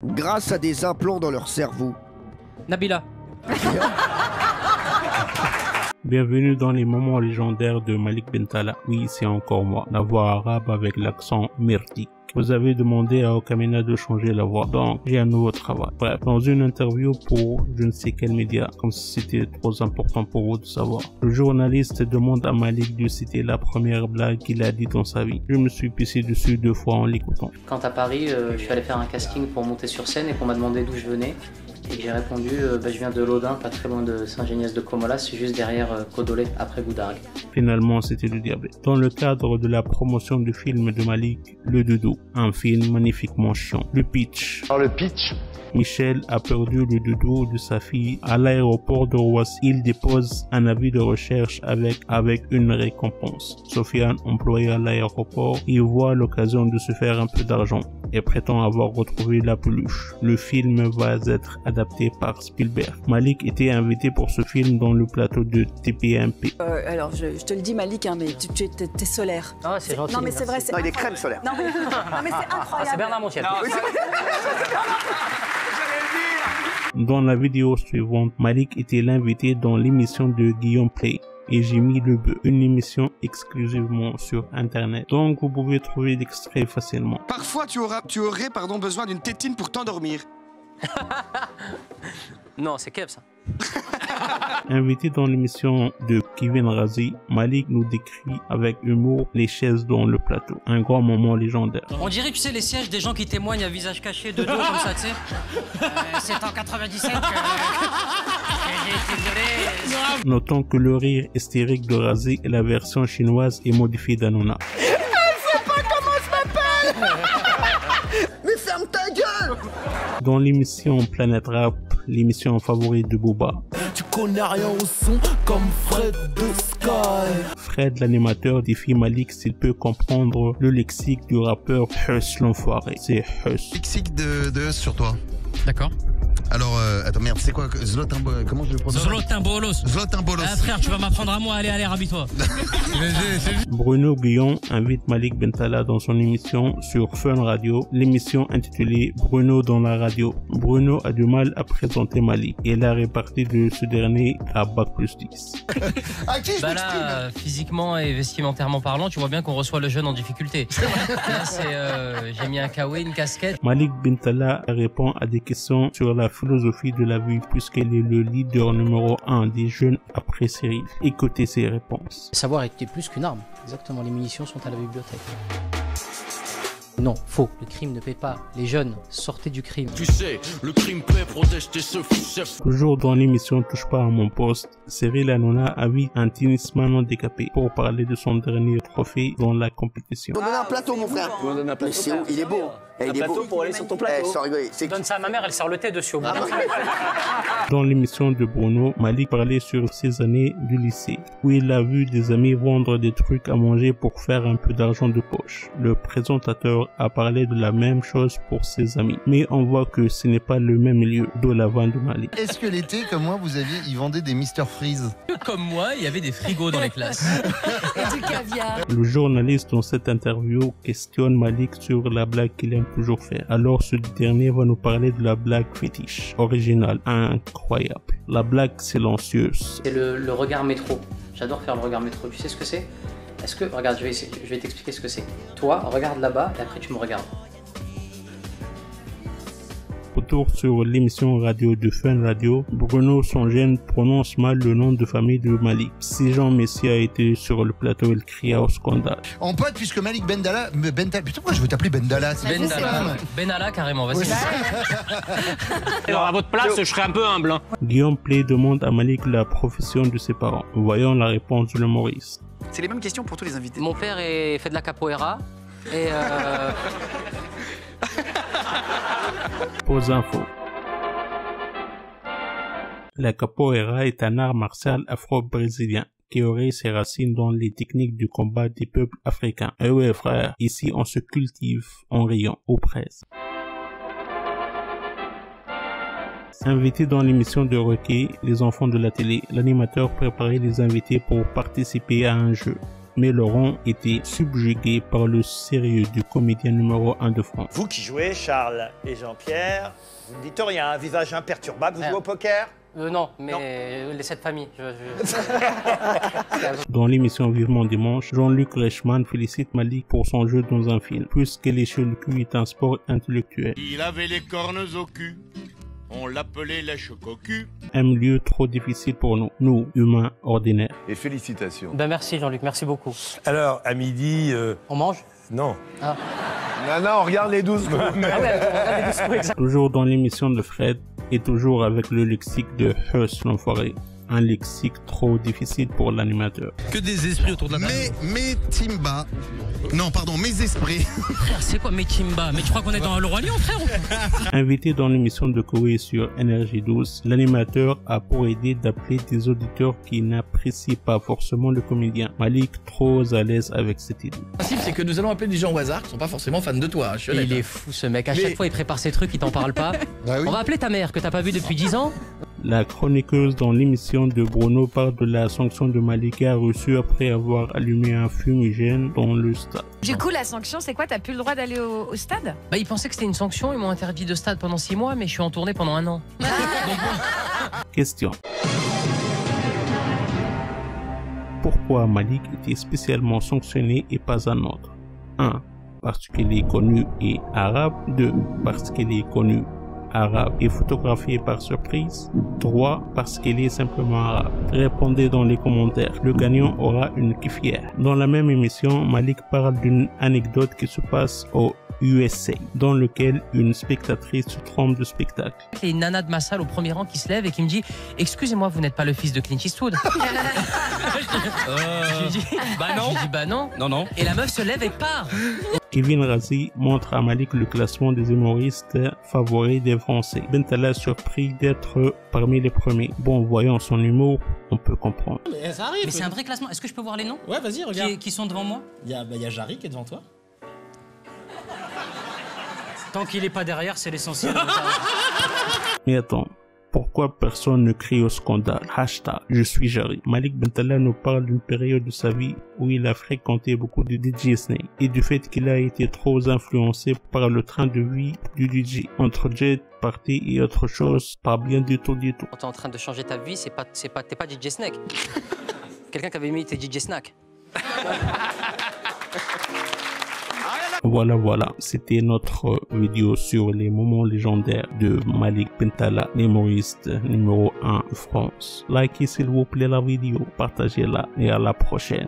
grâce à des implants dans leur cerveau. Nabila. Bienvenue dans les moments légendaires de Malik Bentala. Oui, c'est encore moi, la voix arabe avec l'accent myrtique. Vous avez demandé à Okamena de changer la voix, donc j'ai un nouveau travail. Bref, dans une interview pour je ne sais quel média, comme si c'était trop important pour vous de savoir, le journaliste demande à Malik de citer la première blague qu'il a dit dans sa vie. Je me suis pissé dessus 2 fois en l'écoutant. Quand à Paris, je suis allé faire un casting pour monter sur scène et qu'on m'a demandé d'où je venais. Et j'ai répondu, je viens de Lodin, pas très loin de Saint-Géniès-de-Comolas, c'est juste derrière Codolet, après Goudargue. Finalement, c'était le diable. Dans le cadre de la promotion du film de Malik, Le Doudou, un film magnifiquement chiant. Le pitch. Alors le pitch, Michel a perdu le doudou de sa fille à l'aéroport de Roissy. Il dépose un avis de recherche avec une récompense. Sofiane, employé à l'aéroport, y voit l'occasion de se faire un peu d'argent et prétend avoir retrouvé la peluche. Le film va être adapté par Spielberg. Malik était invité pour ce film dans le plateau de TPMP. Alors, je te le dis, Malik, hein, mais t'es solaire. Ah, c'est gentil. Non, mais c'est vrai, c'est Non, il est incroyable. crème solaire. Non, mais c'est incroyable. C'est Bernard Montiel. Dans la vidéo suivante, Malik était l'invité dans l'émission de Guillaume Play et j'ai mis le bœuf, une émission exclusivement sur internet. Donc vous pouvez trouver l'extrait facilement. Parfois, tu aurais besoin d'une tétine pour t'endormir. Non, c'est Kev ça. Invité dans l'émission de Kevin Razi, Malik nous décrit avec humour les chaises dans le plateau. Un grand moment légendaire. On dirait, tu sais, les sièges des gens qui témoignent à visage caché de dos comme ça, tu sais. C'est en 97 que j'ai été violé. Notons que le rire hystérique de Razi est la version chinoise et modifiée d'Anouna. Mais ferme ta gueule! Dans l'émission Planète Rap, l'émission favorite de Booba, Tu connais rien au son comme Fred de Sky. Fred, l'animateur, défie Malik s'il peut comprendre le lexique du rappeur Huss l'enfoiré. C'est Huss. Lexique de sur toi. D'accord. Alors, attends, merde, c'est quoi Zlotin, comment je le prononce? Zlotin Bolos. Zlotin Bolos. Ah frère, tu vas m'apprendre à moi, allez, rabis-toi. Bruno Guillon invite Malik Bentala dans son émission sur Fun Radio, l'émission intitulée Bruno dans la radio. Bruno a du mal à présenter Malik et la répartie de ce dernier à Bac+10. À qui je Bah m'exprime? là, physiquement et vestimentairement parlant, tu vois bien qu'on reçoit le jeune en difficulté. Là, c'est, j'ai mis un kawaii, une casquette. Malik Bentala répond à des questions sur la philosophie de la vie puisqu'elle est le leader numéro 1 des jeunes après série. Écoutez ses réponses. Savoir était plus qu'une arme. Exactement, les munitions sont à la bibliothèque. Non, faux. Le crime ne paie pas. Les jeunes, sortez du crime. Tu sais, le crime paie, protège tes chefs. Toujours dans l'émission Touche pas à mon poste, Cyril Hanouna invite un tennisman handicapé pour parler de son dernier trophée dans la compétition. On donne un plateau, mon frère. on donne un Mais plateau. c'est où? Il est beau. Il est beau. pour aller sur ton Eh, plateau. sans rigoler. C'est Donne ça à ma mère, elle sort le thé dessus au bout d'un moment. Dans l'émission de Bruno, Malik parlait sur ses années du lycée, où il a vu des amis vendre des trucs à manger pour faire un peu d'argent de poche. Le présentateur a parlé de la même chose pour ses amis, mais on voit que ce n'est pas le même lieu de la vanne de Malik. Est-ce que l'été, comme moi, ils vendaient des Mr Freeze? Comme moi, il y avait des frigos dans les classes. Et du caviar. Le journaliste dans cette interview questionne Malik sur la blague qu'il aime toujours faire. Alors ce dernier va nous parler de la blague fétiche, originale, incroyable. La blague silencieuse. C'est le regard métro. J'adore faire le regard métro. Tu sais ce que c'est? Est-ce que... Regarde, je vais t'expliquer ce que c'est. Toi, regarde là-bas et après tu me regardes. Retour sur l'émission radio de Fun Radio, Bruno Songène prononce mal le nom de famille de Malik. Si Jean Messia était sur le plateau, il cria au scandale. En pote, puisque Malik Bentala... Putain, pourquoi je veux t'appeler Bendala? Benalla carrément, vas-y. Alors à votre place, je serais un peu humble. Hein. Guillaume Play demande à Malik la profession de ses parents. Voyons la réponse de l'humoriste. C'est les mêmes questions pour tous les invités. Mon père fait de la capoeira et Pause info. La capoeira est un art martial afro-brésilien qui aurait ses racines dans les techniques du combat des peuples africains. Eh ouais frère, ici on se cultive en riant aux presses. Invité dans l'émission de Rocky, les enfants de la télé, l'animateur préparait les invités pour participer à un jeu. mais Laurent était subjugué par le sérieux du comédien numéro 1 de France. Vous qui jouez, Charles et Jean-Pierre, vous ne dites rien, un visage imperturbable, vous jouez au poker? Non, mais les 7 familles. Dans l'émission Vivement Dimanche, Jean-Luc Reichmann félicite Malik pour son jeu dans un film, puisque lécher le cul est un sport intellectuel. Il avait les cornes au cul, on l'appelait lèche-cocu. Un milieu trop difficile pour nous, humains ordinaires. Et félicitations. Ben merci Jean-Luc, merci beaucoup. Alors, à midi... On mange? Non. Ah. Non, on regarde les 12 mots. Ah ouais, on regarde les 12 mots, exact. Toujours dans l'émission de Fred, et toujours avec le lexique de Hearst l'enfoiré. Un lexique trop difficile pour l'animateur. Que des esprits autour de la table. Mais Timba. Non, pardon, mes esprits. Frère, c'est quoi mes Timba? Mais tu crois qu'on est dans le Roi Lion, frère? Invité dans l'émission de Koé sur Énergie 12, l'animateur a pour idée d'appeler des auditeurs qui n'apprécient pas forcément le comédien. Malik trop à l'aise avec cette idée. Le principe, c'est que nous allons appeler des gens au hasard qui sont pas forcément fans de toi. Il est fou ce mec, à chaque fois il prépare ses trucs, il t'en parle pas. Bah oui. On va appeler ta mère que t'as pas vue depuis 10 ans. La chroniqueuse dans l'émission de Bruno parle de la sanction de Malik a reçue après avoir allumé un fumigène dans le stade. Du coup, la sanction, c'est quoi? T'as plus le droit d'aller au stade? Bah, ils pensaient que c'était une sanction, ils m'ont interdit de stade pendant 6 mois, mais je suis en tournée pendant 1 an. Question. Pourquoi Malik était spécialement sanctionné et pas un autre? 1. Parce qu'il est connu et arabe. 2. Parce qu'il est connu arabe et photographié par surprise. 3. Parce qu'il est simplement arabe. Répondez dans les commentaires. Le gagnant aura une kiffière. Dans la même émission, Malik parle d'une anecdote qui se passe au USA, dans lequel une spectatrice se trompe de spectacle. Il y a une nana de ma salle au premier rang qui se lève et qui me dit « Excusez-moi, vous n'êtes pas le fils de Clint Eastwood ?» J'ai dit « Bah non !» J'ai dit « Bah non !» Non. Et la meuf se lève et part. Kevin Razi montre à Malik le classement des humoristes favoris des Français. Bentala surpris d'être parmi les premiers. Bon, voyant son humour, on peut comprendre. Mais ça arrive. Mais c'est un vrai classement. Est-ce que je peux voir les noms? Ouais, vas-y, regarde. Qui sont devant moi? Il y a Jarry qui est devant toi. Tant qu'il est pas derrière, c'est l'essentiel. Mais attends, pourquoi personne ne crie au scandale? Hashtag je suis Jarry. Malik Bentala nous parle d'une période de sa vie où il a fréquenté beaucoup de DJ Snake et du fait qu'il a été trop influencé par le train de vie du DJ. Entre jet, party et autre chose, pas bien du tout. Quand t'es en train de changer ta vie, t'es pas DJ Snake. Quelqu'un qui avait mis tes DJ Snack. Voilà, c'était notre vidéo sur les moments légendaires de Malik Bentala, l'humoriste numéro 1 de France. Likez s'il vous plaît la vidéo, partagez-la et à la prochaine.